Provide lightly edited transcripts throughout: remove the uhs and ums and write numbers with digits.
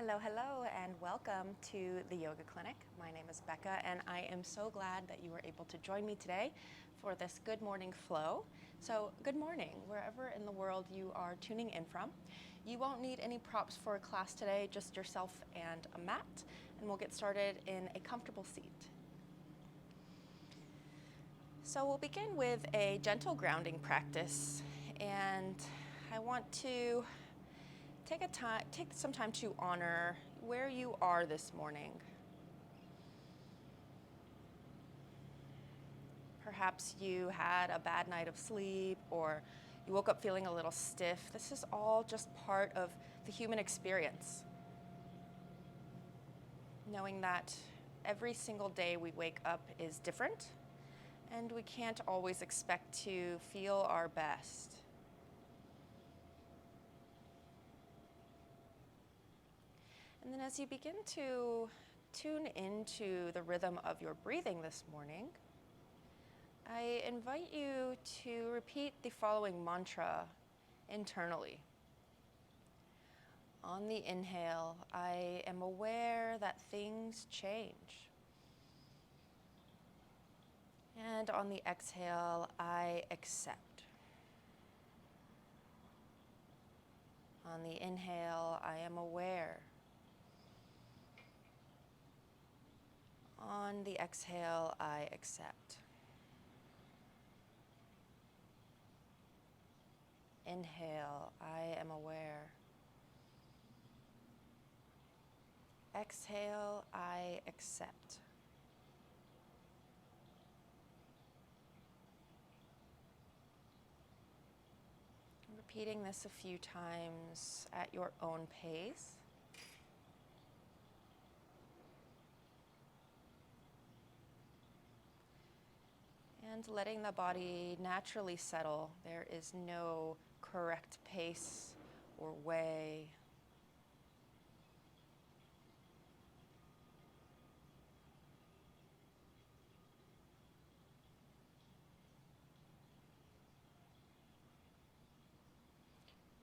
Hello, hello, and welcome to the Yoga Clinic. My name is Becca, and I am so glad that you were able to join me today for this Good Morning Flow. So, good morning, wherever in the world you are tuning in from. You won't need any props for a class today, just yourself and a mat, and we'll get started in a comfortable seat. So, we'll begin with a gentle grounding practice, and I want to take some time to honor where you are this morning. Perhaps you had a bad night of sleep or you woke up feeling a little stiff. This is all just part of the human experience. Knowing that every single day we wake up is different and we can't always expect to feel our best. And then as you begin to tune into the rhythm of your breathing this morning, I invite you to repeat the following mantra internally. On the inhale, I am aware that things change. And on the exhale, I accept. On the inhale, I am aware. On the exhale, I accept. Inhale, I am aware. Exhale, I accept. Repeating this a few times at your own pace. And letting the body naturally settle. There is no correct pace or way.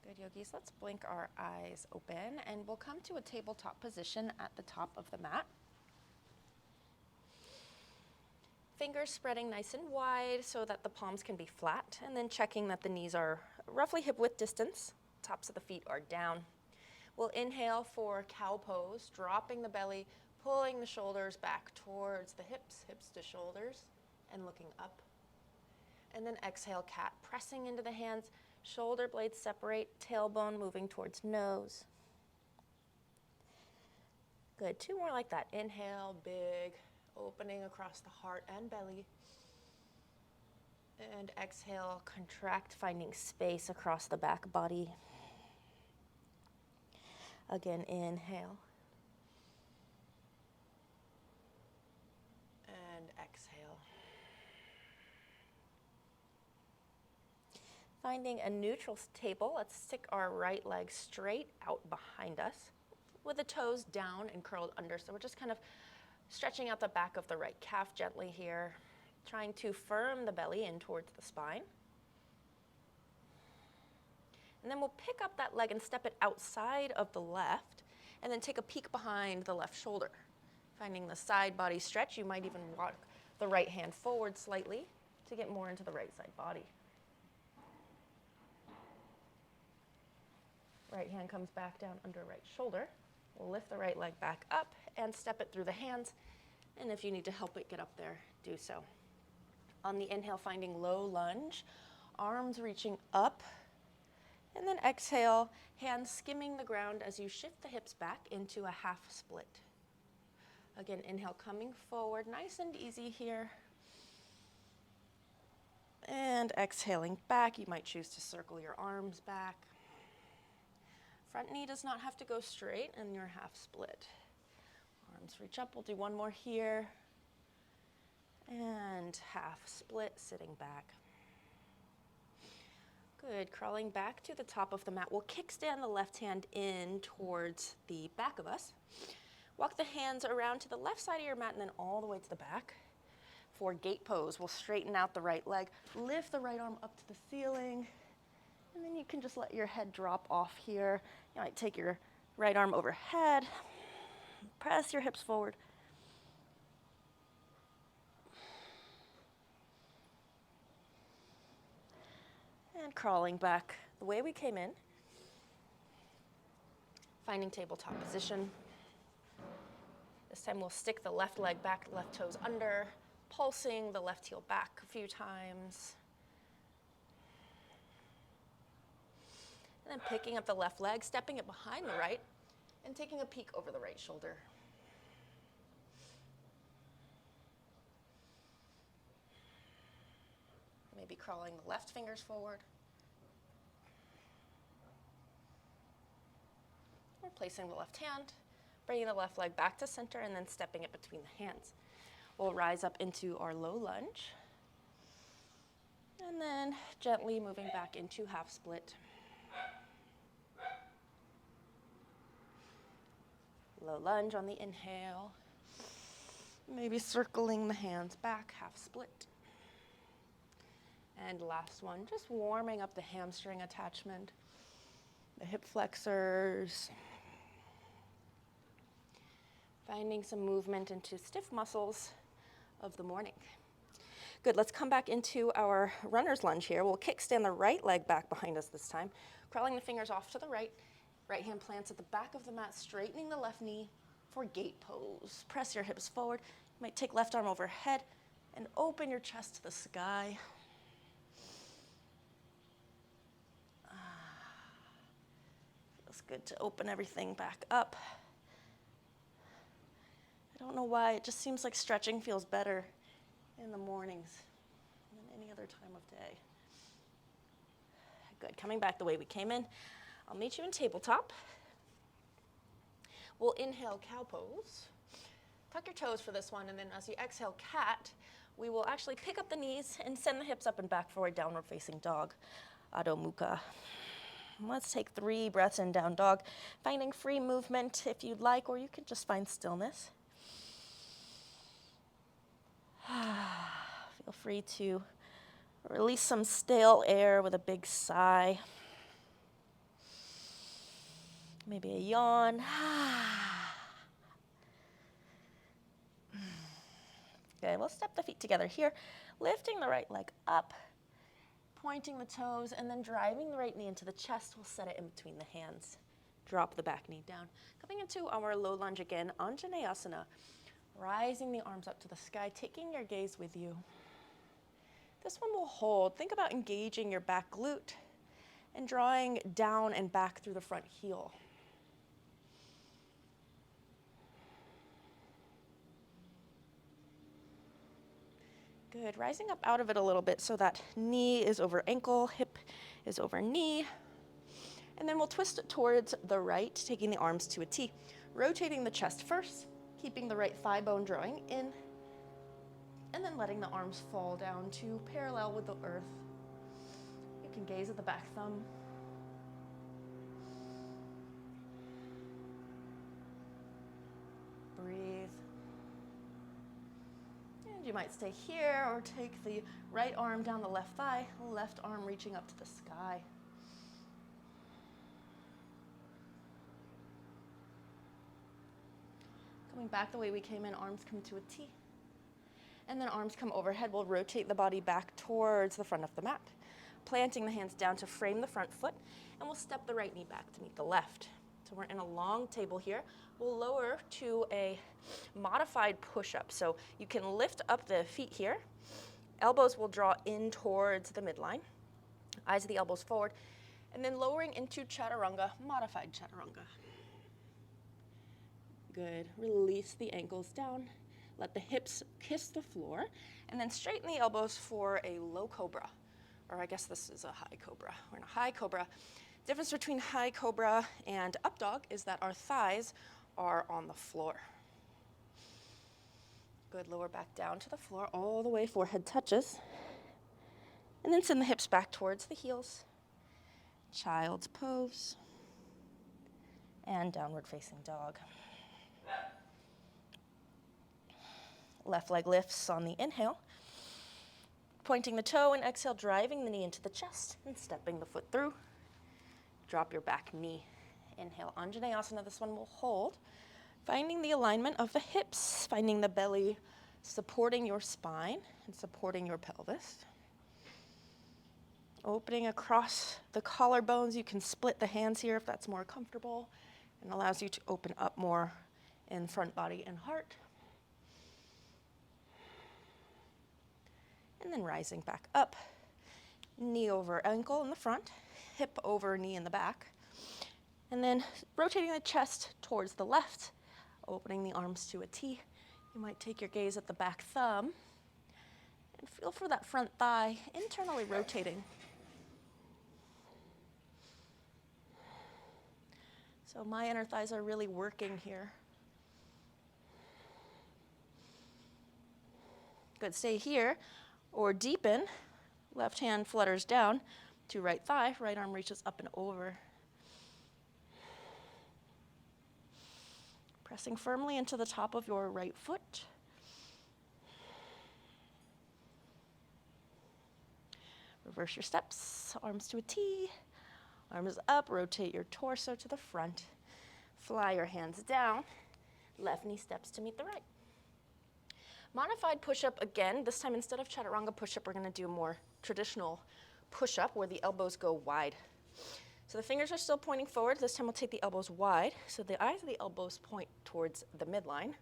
Good yogis, let's blink our eyes open and we'll come to a tabletop position at the top of the mat. Fingers spreading nice and wide so that the palms can be flat, and then checking that the knees are roughly hip width distance. Tops of the feet are down. We'll inhale for cow pose, dropping the belly, pulling the shoulders back towards the hips, hips to shoulders, and looking up. And then exhale, cat, pressing into the hands, shoulder blades separate, tailbone moving towards nose. Good, two more like that. Inhale, big, opening across the heart and belly. And exhale, contract, finding space across the back body. Again, inhale. And exhale. Finding a neutral table, let's stick our right leg straight out behind us with the toes down and curled under. So we're just kind of stretching out the back of the right calf gently here, trying to firm the belly in towards the spine. And then we'll pick up that leg and step it outside of the left, and then take a peek behind the left shoulder. Finding the side body stretch, you might even walk the right hand forward slightly to get more into the right side body. Right hand comes back down under right shoulder. We'll lift the right leg back up and step it through the hands. And if you need to help it get up there, do so. On the inhale, finding low lunge, arms reaching up. And then exhale, hands skimming the ground as you shift the hips back into a half split. Again, inhale, coming forward, nice and easy here. And exhaling back, you might choose to circle your arms back. Front knee does not have to go straight in your half split. Arms reach up, we'll do one more here. And half split, sitting back. Good, crawling back to the top of the mat. We'll kickstand the left hand in towards the back of us. Walk the hands around to the left side of your mat and then all the way to the back. For gate pose, we'll straighten out the right leg, lift the right arm up to the ceiling, and then you can just let your head drop off here. You might take your Right arm overhead. Press your hips forward. And crawling back the way we came in. Finding tabletop position. This time we'll stick the left leg back, left toes under, pulsing the left heel back a few times. And then picking up the left leg, stepping it behind the right, and taking a peek over the right shoulder. Maybe crawling the left fingers forward. Or placing the left hand, bringing the left leg back to center, and then stepping it between the hands. We'll rise up into our low lunge. And then gently moving back into half split. Low lunge on the inhale. Maybe circling the hands back, half split. And last one, just warming up the hamstring attachment, the hip flexors. Finding some movement into stiff muscles of the morning. Good, let's come back into our runner's lunge here. We'll kickstand the right leg back behind us this time, crawling the fingers off to the right. Right hand plants at the back of the mat, straightening the left knee for gate pose. Press your hips forward. You might take left arm overhead and open your chest to the sky. Feels good to open everything back up. I don't know why, it just seems like stretching feels better in the mornings than any other time of day. Good, coming back the way we came in. I'll meet you in tabletop. We'll inhale, cow pose. Tuck your toes for this one, and then as you exhale, cat, we will actually pick up the knees and send the hips up and back for a downward facing dog, Adho Mukha. Let's take 3 breaths in, down dog, finding free movement if you'd like, or you can just find stillness. Feel free to release some stale air with a big sigh. Maybe a yawn. Okay, we'll step the feet together here, lifting the right leg up, pointing the toes, and then driving the right knee into the chest. We'll set it in between the hands. Drop the back knee down. Coming into our low lunge again, Anjaneyasana. Rising the arms up to the sky, taking your gaze with you. This one will hold. Think about engaging your back glute and drawing down and back through the front heel. Good, rising up out of it a little bit so that knee is over ankle, hip is over knee. And then we'll twist it towards the right, taking the arms to a T. Rotating the chest first, keeping the right thigh bone drawing in, and then letting the arms fall down to parallel with the earth. You can gaze at the back thumb. Breathe. And you might stay here or take the right arm down the left thigh, left arm reaching up to the sky. Coming back the way we came in, arms come to a T. And then arms come overhead. We'll rotate the body back towards the front of the mat, planting the hands down to frame the front foot, and we'll step the right knee back to meet the left. So we're in a long table here. We'll lower to a modified push-up. So you can lift up the feet here. Elbows will draw in towards the midline. Eyes of the elbows forward. And then lowering into chaturanga, modified chaturanga. Good. Release the ankles down. Let the hips kiss the floor. And then straighten the elbows for a low cobra. Or I guess this is a high cobra. We're in a high cobra. Difference between high cobra and up dog is that our thighs are on the floor. Good, lower back down to the floor, all the way forehead touches. And then send the hips back towards the heels. Child's pose. And downward facing dog. Left leg lifts on the inhale. Pointing the toe and exhale, driving the knee into the chest and stepping the foot through. Drop your back knee Inhale, Anjaneyasana. This one will hold. Finding the alignment of the hips, finding the belly supporting your spine and supporting your pelvis. Opening across the collarbones. You can split the hands here if that's more comfortable and allows you to open up more in front body and heart. And then rising back up. Knee over ankle in the front, hip over knee in the back. And then rotating the chest towards the left, opening the arms to a T. You might take your gaze at the back thumb and feel for that front thigh internally rotating. So my inner thighs are really working here. Good, stay here or deepen. Left hand flutters down to right thigh, right arm reaches up and over. Pressing firmly into the top of your right foot. Reverse your steps, arms to a T, arms up, rotate your torso to the front. Fly your hands down, left knee steps to meet the right. Modified push-up again. This time instead of chaturanga push-up, we're gonna do a more traditional push-up where the elbows go wide. So the fingers are still pointing forward. This time we'll take the elbows wide. So the eyes of the elbows point towards the midline.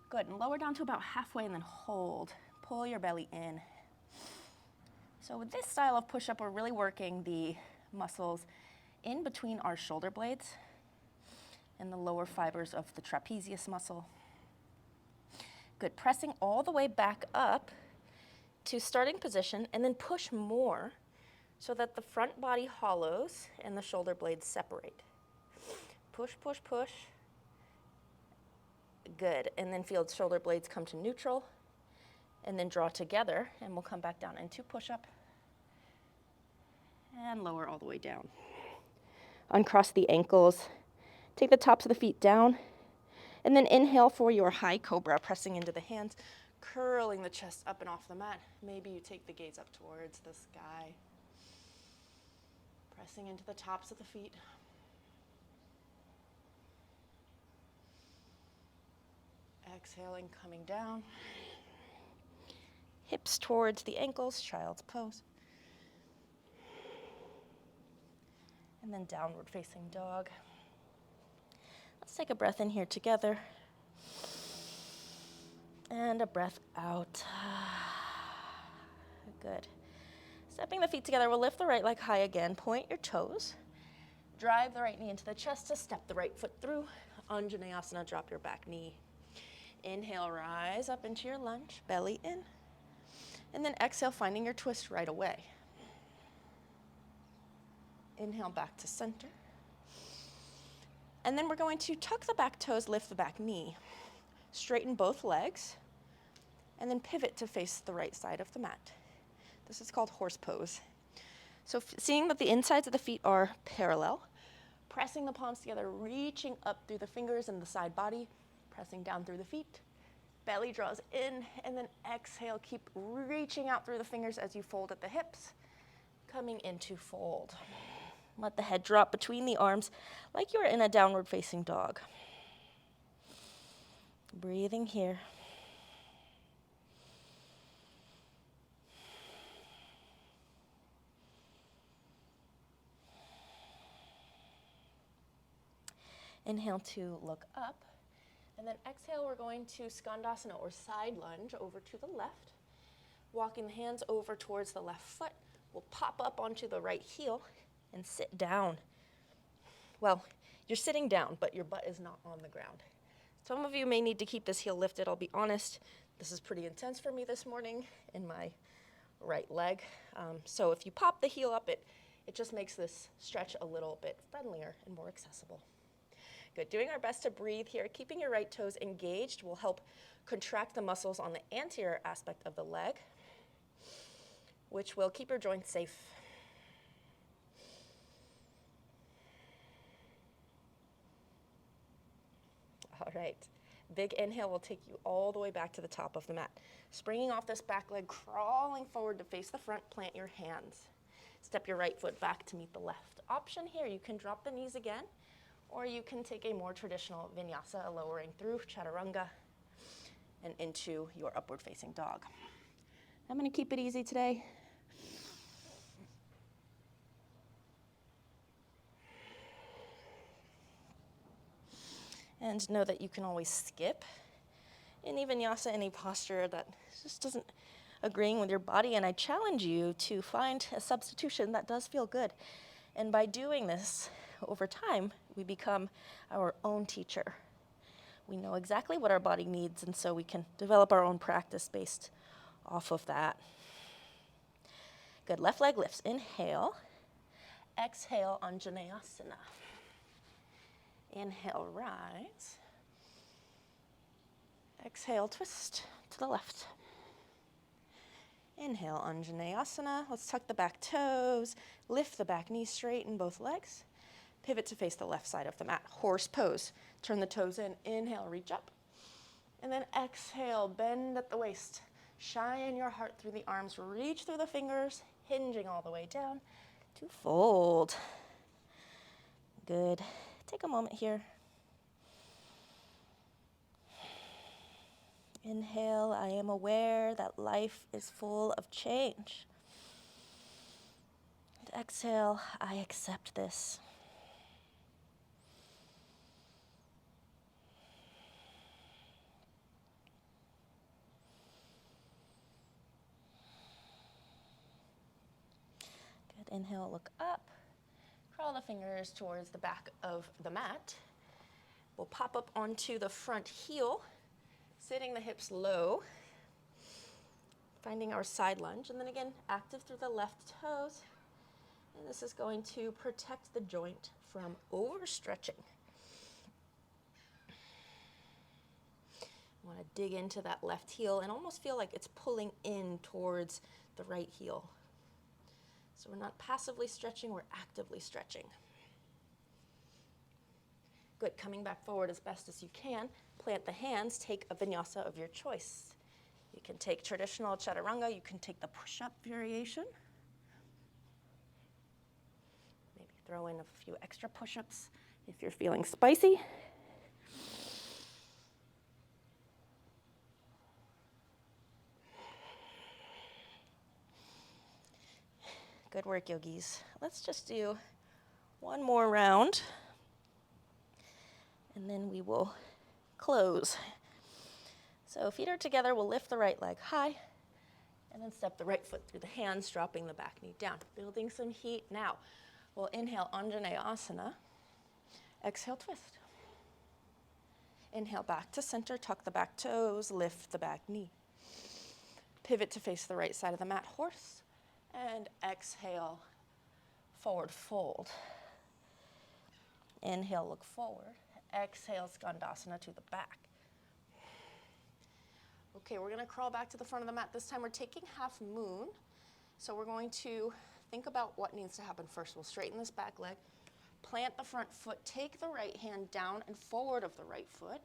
Good, and lower down to about halfway and then hold. Pull your belly in. So with this style of push-up, we're really working the muscles in between our shoulder blades and the lower fibers of the trapezius muscle. Good, pressing all the way back up to starting position and then push more so that the front body hollows and the shoulder blades separate. Push, push, push. Good, and then feel the shoulder blades come to neutral and then draw together, and we'll come back down into push-up and lower all the way down. Uncross the ankles, take the tops of the feet down, and then inhale for your high cobra, pressing into the hands, curling the chest up and off the mat. Maybe you take the gaze up towards the sky. Pressing into the tops of the feet. Exhaling, coming down. Hips towards the ankles, child's pose. And then downward facing dog. Let's take a breath in here together. And a breath out. Good. Stepping the feet together, we'll lift the right leg high again. Point your toes. Drive the right knee into the chest to step the right foot through. Anjaneyasana, drop your back knee. Inhale, rise up into your lunge, belly in. And then exhale, finding your twist right away. Inhale back to center. And then we're going to tuck the back toes, lift the back knee. Straighten both legs. And then pivot to face the right side of the mat. This is called horse pose. So seeing that the insides of the feet are parallel, pressing the palms together, reaching up through the fingers and the side body, pressing down through the feet. Belly draws in, and then exhale. Keep reaching out through the fingers as you fold at the hips, coming into fold. Let the head drop between the arms like you're in a downward facing dog. Breathing here. Inhale to look up, and then exhale, we're going to skandasana or side lunge over to the left. Walking the hands over towards the left foot. We'll pop up onto the right heel and sit down. Well, you're sitting down, but your butt is not on the ground. Some of you may need to keep this heel lifted. I'll be honest, this is pretty intense for me this morning in my right leg. So if you pop the heel up, it just makes this stretch a little bit friendlier and more accessible. Good, doing our best to breathe here. Keeping your right toes engaged will help contract the muscles on the anterior aspect of the leg, which will keep your joints safe. All right, big inhale will take you all the way back to the top of the mat. Springing off this back leg, crawling forward to face the front, plant your hands. Step your right foot back to meet the left. Option here, you can drop the knees again, or you can take a more traditional vinyasa, lowering through chaturanga and into your upward facing dog. I'm going to keep it easy today. And know that you can always skip any vinyasa, any posture that just doesn't agreeing with your body. And I challenge you to find a substitution that does feel good. And by doing this over time, we become our own teacher. We know exactly what our body needs, and so we can develop our own practice based off of that. Good, left leg lifts. Inhale. Exhale, Anjaneyasana. Inhale, rise. Exhale, twist to the left. Inhale, Anjaneyasana. Let's tuck the back toes, lift the back knee, straighten both legs. Pivot to face the left side of the mat. Horse pose. Turn the toes in. Inhale, reach up. And then exhale, bend at the waist. Shine your heart through the arms. Reach through the fingers, hinging all the way down to fold. Good. Take a moment here. Inhale, I am aware that life is full of change. And exhale, I accept this. Good. Inhale, look up. Crawl the fingers towards the back of the mat. We'll pop up onto the front heel, sitting the hips low, finding our side lunge, and then again, active through the left toes. And this is going to protect the joint from overstretching. You want to dig into that left heel and almost feel like it's pulling in towards the right heel. So we're not passively stretching, we're actively stretching. Good, coming back forward as best as you can. Plant the hands, take a vinyasa of your choice. You can take traditional chaturanga, you can take the push-up variation. Maybe throw in a few extra push-ups if you're feeling spicy. Good work, yogis. Let's just do one more round, and then we will close. So feet are together, we'll lift the right leg high, and then step the right foot through the hands, dropping the back knee down. Building some heat now. We'll inhale, Anjaneyasana. Exhale, twist. Inhale, back to center, tuck the back toes, lift the back knee. Pivot to face the right side of the mat, horse. And exhale, forward fold. Inhale, look forward. Exhale, Skandasana to the back. Okay, we're gonna crawl back to the front of the mat. This time we're taking half moon. So we're going to think about what needs to happen first. We'll straighten this back leg, plant the front foot, take the right hand down and forward of the right foot.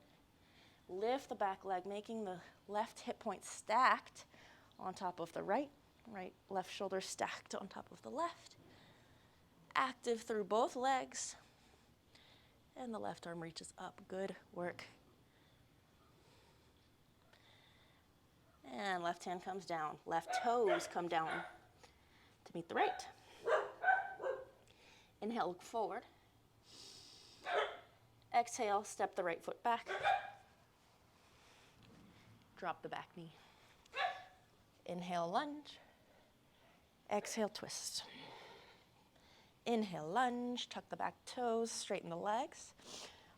Lift the back leg, making the left hip point stacked on top of the right. Left shoulder stacked on top of the left. Active through both legs. And the left arm reaches up. Good work. And left hand comes down. Left toes come down to meet the right. Inhale, look forward. Exhale, step the right foot back. Drop the back knee. Inhale, lunge. Exhale, twist. Inhale, lunge, tuck the back toes, straighten the legs.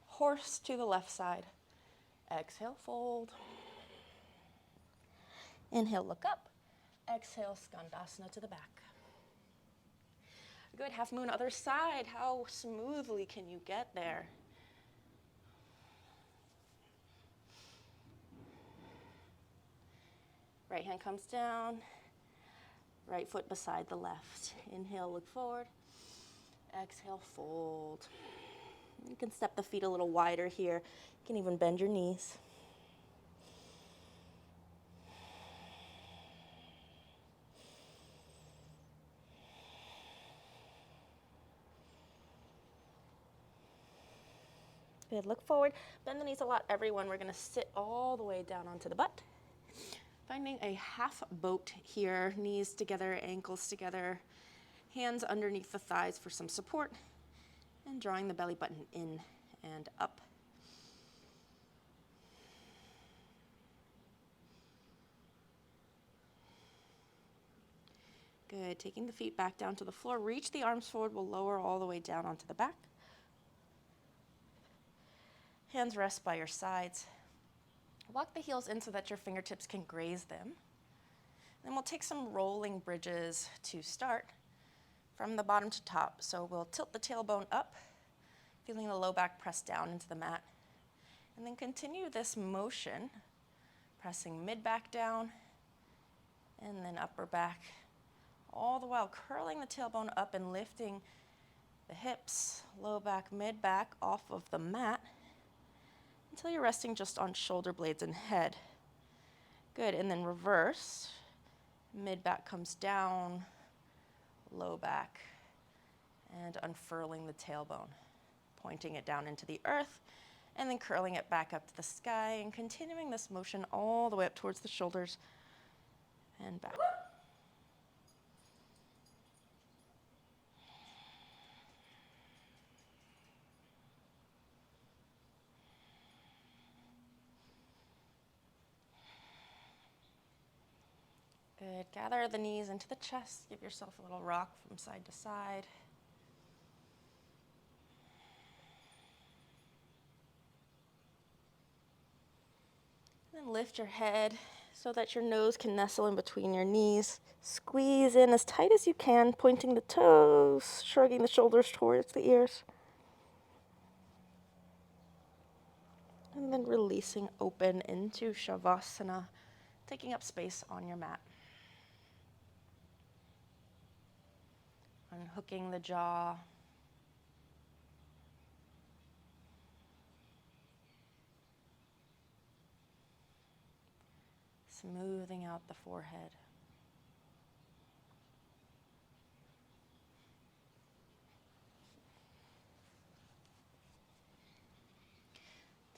Horse to the left side. Exhale, fold. Inhale, look up. Exhale, Skandasana to the back. Good, half moon, other side. How smoothly can you get there? Right hand comes down. Right foot beside the left. Inhale, look forward. Exhale, fold. You can step the feet a little wider here. You can even bend your knees. Good, look forward, bend the knees a lot, everyone. We're gonna sit all the way down onto the butt. Finding a half boat here, knees together, ankles together, hands underneath the thighs for some support, and drawing the belly button in and up. Good, taking the feet back down to the floor, reach the arms forward, we'll lower all the way down onto the back. Hands rest by your sides. Walk the heels in so that your fingertips can graze them. Then we'll take some rolling bridges to start from the bottom to top. So we'll tilt the tailbone up, feeling the low back press down into the mat. And then continue this motion, pressing mid back down and then upper back, all the while curling the tailbone up and lifting the hips, low back, mid back off of the mat until you're resting just on shoulder blades and head. Good, and then reverse. Mid back comes down, low back, and unfurling the tailbone, pointing it down into the earth, and then curling it back up to the sky, and continuing this motion all the way up towards the shoulders and back. Good. Gather the knees into the chest. Give yourself a little rock from side to side. And then lift your head so that your nose can nestle in between your knees. Squeeze in as tight as you can, pointing the toes, shrugging the shoulders towards the ears. And then releasing open into Shavasana, taking up space on your mat. Unhooking the jaw. Smoothing out the forehead.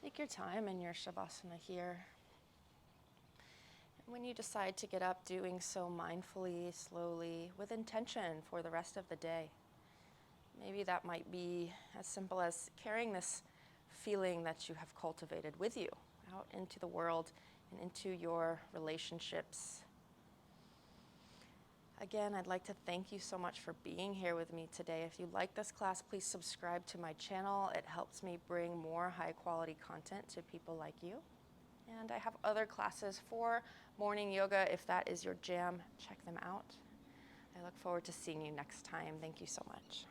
Take your time in your Shavasana here. When you decide to get up, doing so mindfully, slowly, with intention for the rest of the day. Maybe that might be as simple as carrying this feeling that you have cultivated with you out into the world and into your relationships. Again, I'd like to thank you so much for being here with me today. If you like this class, please subscribe to my channel. It helps me bring more high quality content to people like you. And I have other classes for morning yoga. If that is your jam, check them out. I look forward to seeing you next time. Thank you so much.